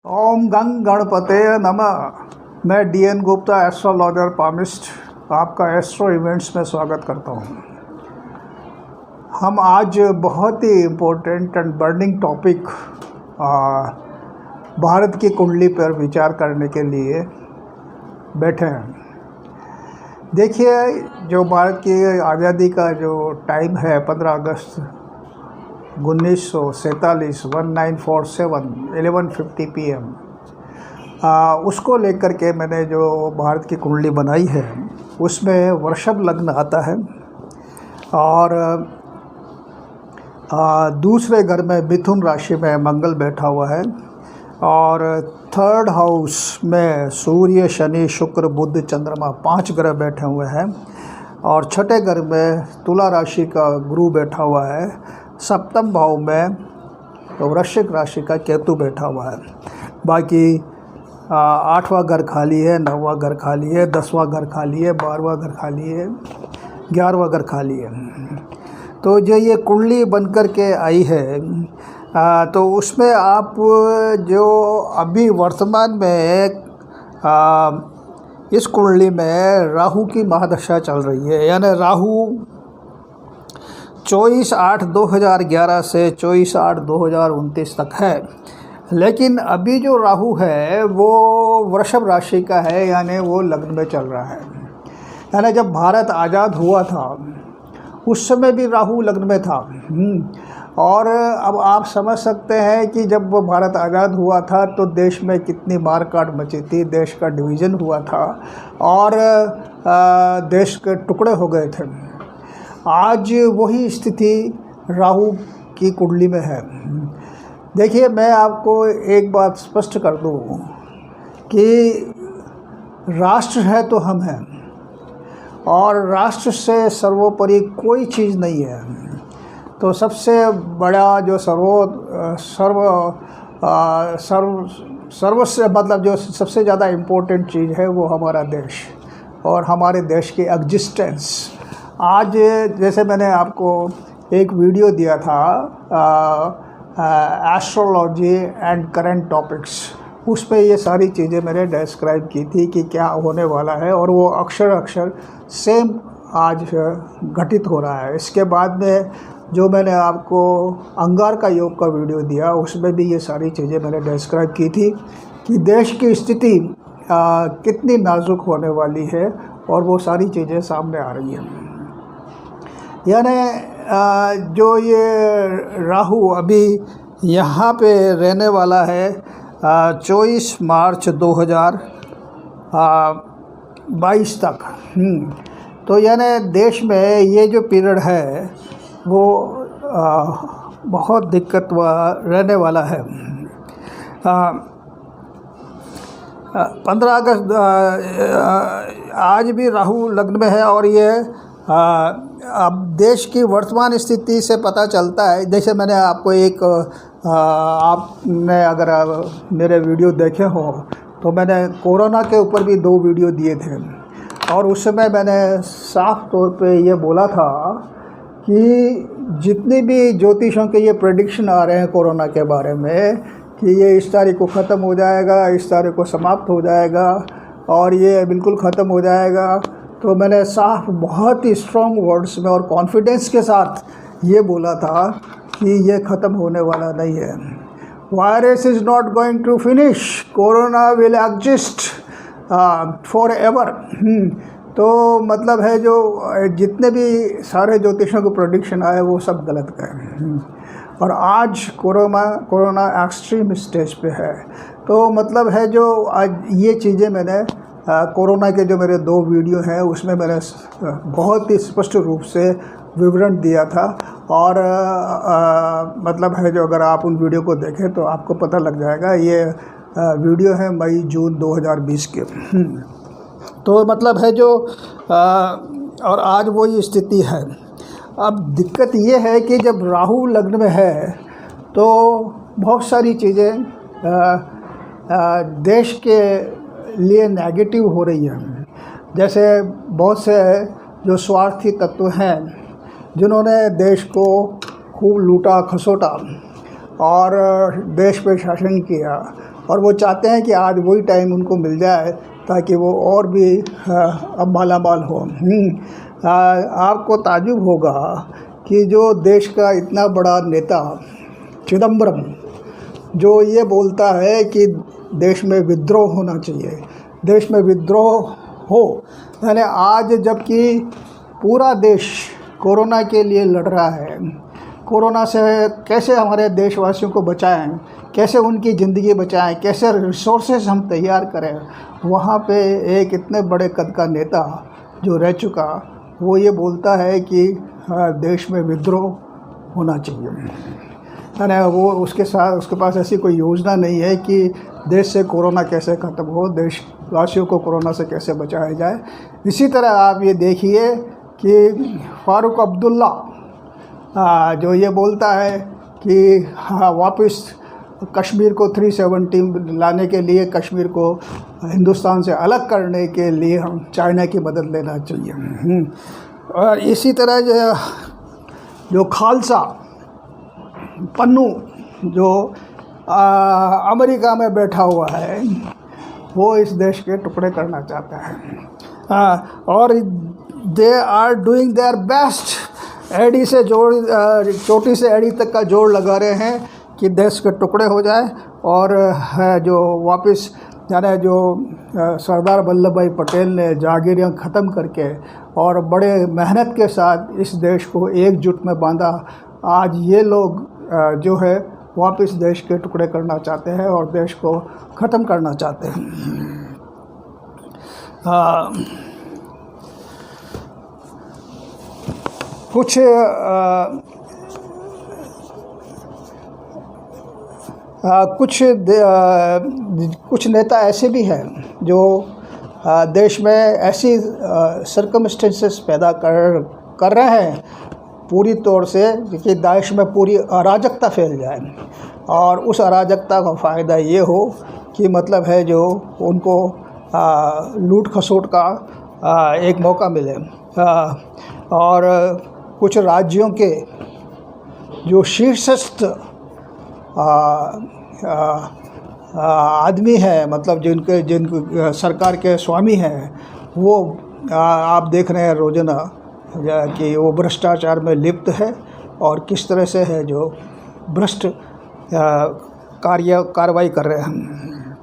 ओम गंग गणपते नमः। मैं डीएन गुप्ता एस्ट्रोलॉजर पामिस्ट आपका एस्ट्रो इवेंट्स में स्वागत करता हूँ। हम आज बहुत ही important and burning topic Bharat की कुंडली पर विचार करने के लिए बैठे हैं। देखिए, जो भारत की आज़ादी का जो टाइम है 15 अगस्त 1947 1947 11:50 PM, उसको लेकर के मैंने जो भारत की कुंडली बनाई है उसमें वृषभ लग्न आता है और दूसरे घर में मिथुन राशि में मंगल बैठा हुआ है और थर्ड हाउस में सूर्य शनि शुक्र बुध चंद्रमा 5 ग्रह बैठे हुए हैं और छठे घर में तुला राशि का गुरु बैठा हुआ है। सप्तम भाव में तो वृश्चिक राशि का केतु बैठा हुआ है। बाकी 8वां घर खाली है, 9वां घर खाली है, 10वां घर खाली है, 12वां घर खाली है, 11वां घर खाली है। तो जो ये कुंडली बनकर के आई है तो उसमें आप जो अभी वर्तमान में इस कुंडली में राहु की महादशा चल रही है, यानी राहु 24/8/2011 से 24/8/2029 तक है। लेकिन अभी जो राहु है वो वृषभ राशि का है, यानी वो लग्न में चल रहा है। यानी जब भारत आज़ाद हुआ था उस समय भी राहु लग्न में था। और अब आप समझ सकते हैं कि जब वो भारत आज़ाद हुआ था तो देश में कितनी मारकाट मची थी, देश का डिवीज़न हुआ था और देश के टुकड़े हो गए थे। आज वही स्थिति राहु की कुंडली में है। देखिए, मैं आपको एक बात स्पष्ट कर दूं कि राष्ट्र है तो हम हैं और राष्ट्र से सर्वोपरि कोई चीज़ नहीं है। तो सबसे बड़ा जो सर्वस्व मतलब जो सबसे ज़्यादा इम्पोर्टेंट चीज़ है वो हमारा देश और हमारे देश की एग्जिस्टेंस। आज जैसे मैंने आपको एक वीडियो दिया था एस्ट्रोलॉजी एंड करंट टॉपिक्स, उस पे ये सारी चीज़ें मैंने डिस्क्राइब की थी कि क्या होने वाला है और वो अक्षर सेम आज घटित हो रहा है। इसके बाद में जो मैंने आपको अंगार का योग का वीडियो दिया उसमें भी ये सारी चीज़ें मैंने डिस्क्राइब की थी कि देश की स्थिति कितनी नाजुक होने वाली है और वो सारी चीज़ें सामने आ रही हैं। यानी जो ये राहु अभी यहाँ पे रहने वाला है 24 मार्च 2022 तक। तो यानी देश में ये जो पीरियड है वो बहुत दिक्कत रहने वाला है। 15 अगस्त आज भी राहु लग्न में है और ये अब देश की वर्तमान स्थिति से पता चलता है। जैसे मैंने आपको एक आपने अगर मेरे वीडियो देखे हो तो मैंने कोरोना के ऊपर भी 2 वीडियो दिए थे और उस समय मैंने साफ तौर पे ये बोला था कि जितने भी ज्योतिषों के ये प्रेडिक्शन आ रहे हैं कोरोना के बारे में कि ये इस तारीख को ख़त्म हो जाएगा, इस तारीख को समाप्त हो जाएगा और ये बिल्कुल ख़त्म हो जाएगा, तो मैंने साफ बहुत ही स्ट्रॉन्ग वर्ड्स में और कॉन्फिडेंस के साथ ये बोला था कि ये ख़त्म होने वाला नहीं है। Virus is not going to finish, corona will exist for ever. तो मतलब है जो जितने भी सारे ज्योतिषों के प्रेडिक्शन आए वो सब गलत गए और आज कोरोना एक्सट्रीम स्टेज पे है। तो मतलब है जो आज ये चीज़ें मैंने कोरोना के जो मेरे 2 वीडियो हैं उसमें मैंने बहुत ही स्पष्ट रूप से विवरण दिया था और मतलब है जो अगर आप उन वीडियो को देखें तो आपको पता लग जाएगा। ये वीडियो है मई जून 2020 के। तो मतलब है जो और आज वही स्थिति है। अब दिक्कत ये है कि जब राहु लग्न में है तो बहुत सारी चीज़ें देश के लिए नेगेटिव हो रही हैं। जैसे बहुत से जो स्वार्थी तत्व हैं जिन्होंने देश को खूब लूटा खसोटा और देश पे शासन किया और वो चाहते हैं कि आज वही टाइम उनको मिल जाए ताकि वो और भी अब मालामाल हो। आपको ताज्जुब होगा कि जो देश का इतना बड़ा नेता चिदम्बरम जो ये बोलता है कि देश में विद्रोह होना चाहिए, देश में विद्रोह हो, यानी आज जबकि पूरा देश कोरोना के लिए लड़ रहा है, कोरोना से कैसे हमारे देशवासियों को बचाएं, कैसे उनकी ज़िंदगी बचाएं, कैसे रिसोर्सेज हम तैयार करें, वहाँ पे एक इतने बड़े कद का नेता जो रह चुका वो ये बोलता है कि देश में विद्रोह होना चाहिए। यानी वो उसके पास ऐसी कोई योजना नहीं है कि देश से कोरोना कैसे ख़त्म हो, देशवासियों को कोरोना से कैसे बचाया जाए। इसी तरह आप ये देखिए कि फ़ारूक अब्दुल्ला जो ये बोलता है कि वापस कश्मीर को 370 लाने के लिए, कश्मीर को हिंदुस्तान से अलग करने के लिए हम चाइना की मदद लेना चाहिए। और इसी तरह जो खालसा पन्नू जो अमेरिका में बैठा हुआ है वो इस देश के टुकड़े करना चाहता है। और they are doing their best, एड़ी से चोटी से एड़ी तक का जोड़ लगा रहे हैं कि देश के टुकड़े हो जाए और जो वापस यानी जो सरदार वल्लभ भाई पटेल ने जागीरें ख़त्म करके और बड़े मेहनत के साथ इस देश को एकजुट में बांधा, आज ये लोग जो है वापस देश के टुकड़े करना चाहते हैं और देश को ख़त्म करना चाहते हैं। कुछ नेता ऐसे भी हैं जो देश में ऐसी सर्कमस्टेंसेस पैदा कर रहे हैं पूरी तौर से कि देश में पूरी अराजकता फैल जाए और उस अराजकता का फ़ायदा ये हो कि मतलब है जो उनको लूट खसोट का एक मौका मिले। और कुछ राज्यों के जो शीर्षस्थ आदमी हैं, मतलब जिन सरकार के स्वामी हैं, वो आप देख रहे हैं रोज़ाना कि वो भ्रष्टाचार में लिप्त है और किस तरह से है जो भ्रष्ट कार्रवाई कर रहे हैं।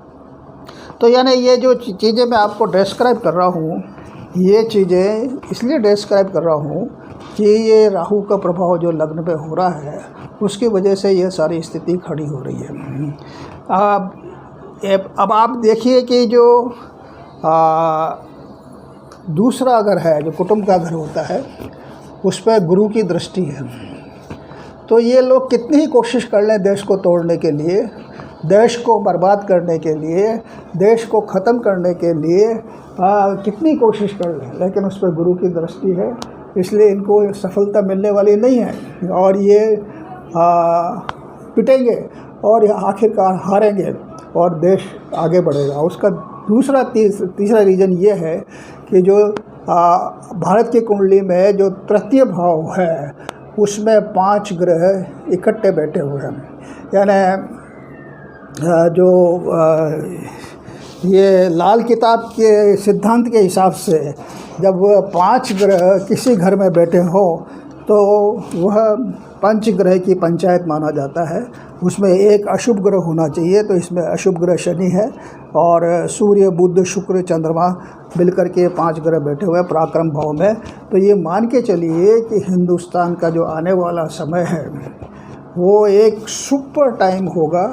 तो यानी ये जो चीज़ें मैं आपको डिस्क्राइब कर रहा हूँ, ये चीज़ें इसलिए डिस्क्राइब कर रहा हूँ कि ये राहु का प्रभाव जो लग्न पे हो रहा है उसकी वजह से ये सारी स्थिति खड़ी हो रही है। अब आप देखिए कि जो दूसरा घर है, जो कुटुंब का घर होता है, उस पर गुरु की दृष्टि है। तो ये लोग कितनी ही कोशिश कर लें देश को तोड़ने के लिए, देश को बर्बाद करने के लिए, देश को ख़त्म करने के लिए कितनी कोशिश कर लें, लेकिन उस पर गुरु की दृष्टि है, इसलिए इनको सफलता मिलने वाली नहीं है और ये पिटेंगे और आखिरकार हारेंगे और देश आगे बढ़ेगा। उसका तीसरा रीज़न ये है कि जो भारत की कुंडली में जो तृतीय भाव है उसमें 5 ग्रह इकट्ठे बैठे हुए हैं। यानी जो ये लाल किताब के सिद्धांत के हिसाब से जब 5 ग्रह किसी घर में बैठे हो तो वह पंचग्रह की पंचायत माना जाता है। उसमें एक अशुभ ग्रह होना चाहिए, तो इसमें अशुभ ग्रह शनि है और सूर्य, बुध, शुक्र, चंद्रमा मिलकर के 5 ग्रह बैठे हुए हैं पराक्रम भाव में। तो ये मान के चलिए कि हिंदुस्तान का जो आने वाला समय है वो एक सुपर टाइम होगा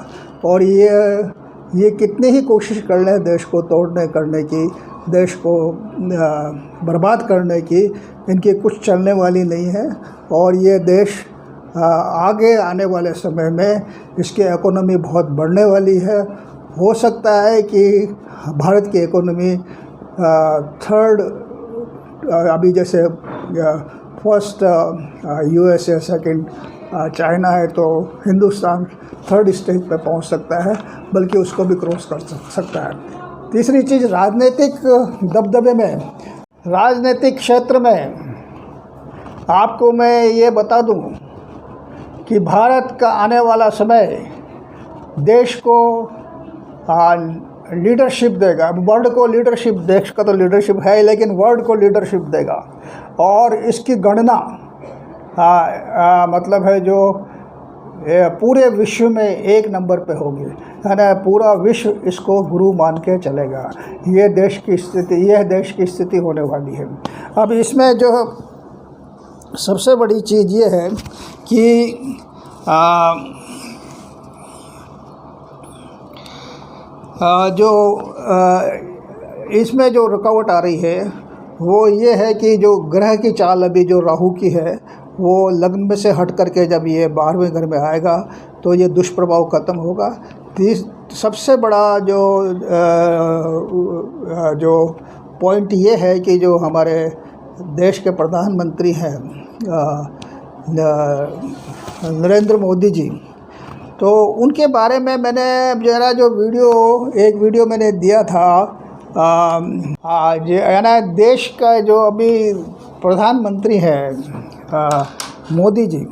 और ये कितने ही कोशिश कर लें देश को तोड़ने करने की, देश को बर्बाद करने की, इनकी कुछ चलने वाली नहीं है। और ये देश आगे आने वाले समय में इसकी इकोनॉमी बहुत बढ़ने वाली है। हो सकता है कि भारत की इकोनॉमी थर्ड, अभी जैसे फर्स्ट USA, सेकंड चाइना है, तो हिंदुस्तान थर्ड स्टेज पे पहुंच सकता है, बल्कि उसको भी क्रॉस कर सकता है। तीसरी चीज़, राजनीतिक दबदबे में, राजनीतिक क्षेत्र में आपको मैं ये बता दूं कि भारत का आने वाला समय देश को लीडरशिप देगा। वर्ल्ड को लीडरशिप, देश का तो लीडरशिप है लेकिन वर्ल्ड को लीडरशिप देगा। और इसकी गणना मतलब है जो पूरे विश्व में एक नंबर पे होगी, है ना। पूरा विश्व इसको गुरु मान के चलेगा। ये देश की स्थिति होने वाली है। अब इसमें जो सबसे बड़ी चीज़ ये है कि इसमें जो रुकावट आ रही है वो ये है कि जो ग्रह की चाल अभी जो राहु की है वो लग्न में से हट करके जब ये 12वें घर में आएगा तो ये दुष्प्रभाव ख़त्म होगा। सबसे बड़ा जो पॉइंट ये है कि जो हमारे देश के प्रधानमंत्री हैं नरेंद्र मोदी जी, तो उनके बारे में मैंने जरा जो एक वीडियो मैंने दिया था है ना। देश का जो अभी प्रधानमंत्री हैं मोदी जी,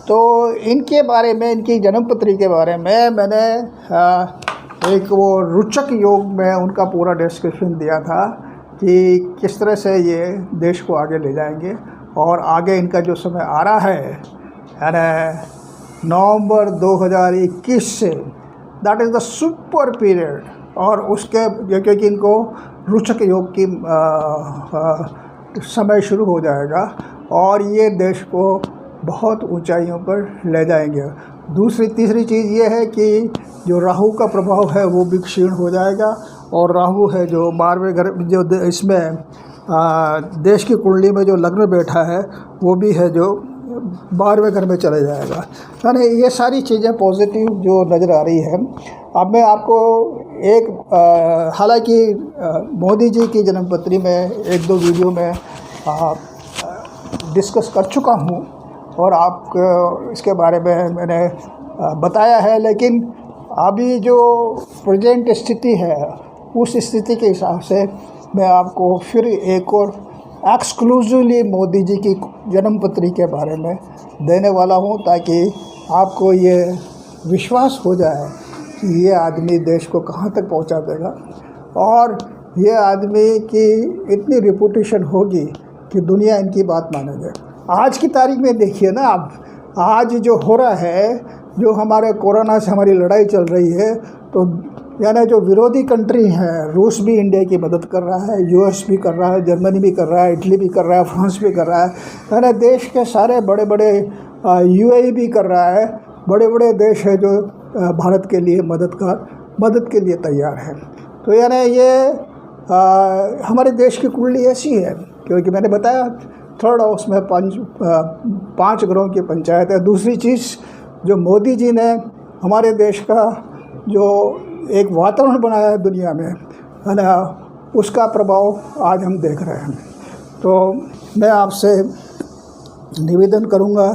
तो इनके बारे में, इनकी जन्मपत्री के बारे में मैंने एक वो रुचक योग में उनका पूरा डिस्क्रिप्शन दिया था कि किस तरह से ये देश को आगे ले जाएंगे। और आगे इनका जो समय आ रहा है ना, नवंबर 2021 से, that is the super period. और उसके क्योंकि इनको रुचक योग की समय शुरू हो जाएगा और ये देश को बहुत ऊंचाइयों पर ले जाएंगे। तीसरी चीज़ ये है कि जो राहु का प्रभाव है वो भी क्षीण हो जाएगा। और राहु है जो 12वें घर, जो इसमें देश की कुंडली में जो लग्न बैठा है वो भी है जो 12वें घर में चले जाएगा। यानी ये सारी चीज़ें पॉजिटिव जो नज़र आ रही है। अब मैं आपको हालांकि मोदी जी की जन्मपत्री में 1-2 वीडियो में डिस्कस कर चुका हूँ और आपको इसके बारे में मैंने बताया है, लेकिन अभी जो प्रेजेंट स्थिति है उस स्थिति के हिसाब से मैं आपको फिर एक और एक्सक्लूसिवली मोदी जी की जन्मपत्री के बारे में देने वाला हूँ, ताकि आपको ये विश्वास हो जाए कि ये आदमी देश को कहाँ तक पहुँचा देगा। और ये आदमी की इतनी रिपुटेशन होगी कि दुनिया इनकी बात मानेगी। आज की तारीख में देखिए ना आप, आज जो हो रहा है, जो हमारे कोरोना से हमारी लड़ाई चल रही है, तो यानी जो विरोधी कंट्री हैं, रूस भी इंडिया की मदद कर रहा है, यूएस भी कर रहा है, जर्मनी भी कर रहा है, इटली भी कर रहा है, फ्रांस भी कर रहा है, यानी देश के सारे बड़े बड़े यूएई भी कर रहा है। बड़े बड़े देश है जो भारत के लिए मदद के लिए तैयार है। तो यानी ये हमारे देश की कुंडली ऐसी है, क्योंकि मैंने बताया 3rd हाउस में 5 ग्रहों की पंचायत है। दूसरी चीज़, जो मोदी जी ने हमारे देश का जो एक वातावरण बनाया है दुनिया में, है ना, उसका प्रभाव आज हम देख रहे हैं। तो मैं आपसे निवेदन करूंगा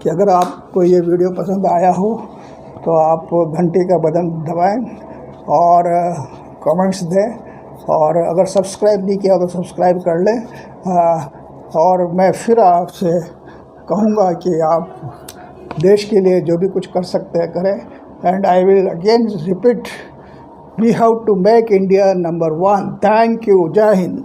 कि अगर आपको ये वीडियो पसंद आया हो तो आप घंटी का बटन दबाएं और कमेंट्स दें, और अगर सब्सक्राइब नहीं किया तो सब्सक्राइब कर लें। और मैं फिर आपसे कहूँगा कि आप देश के लिए जो भी कुछ कर सकते हैं करें। And I will again repeat, we have to make India number 1। Thank you. जय हिंद।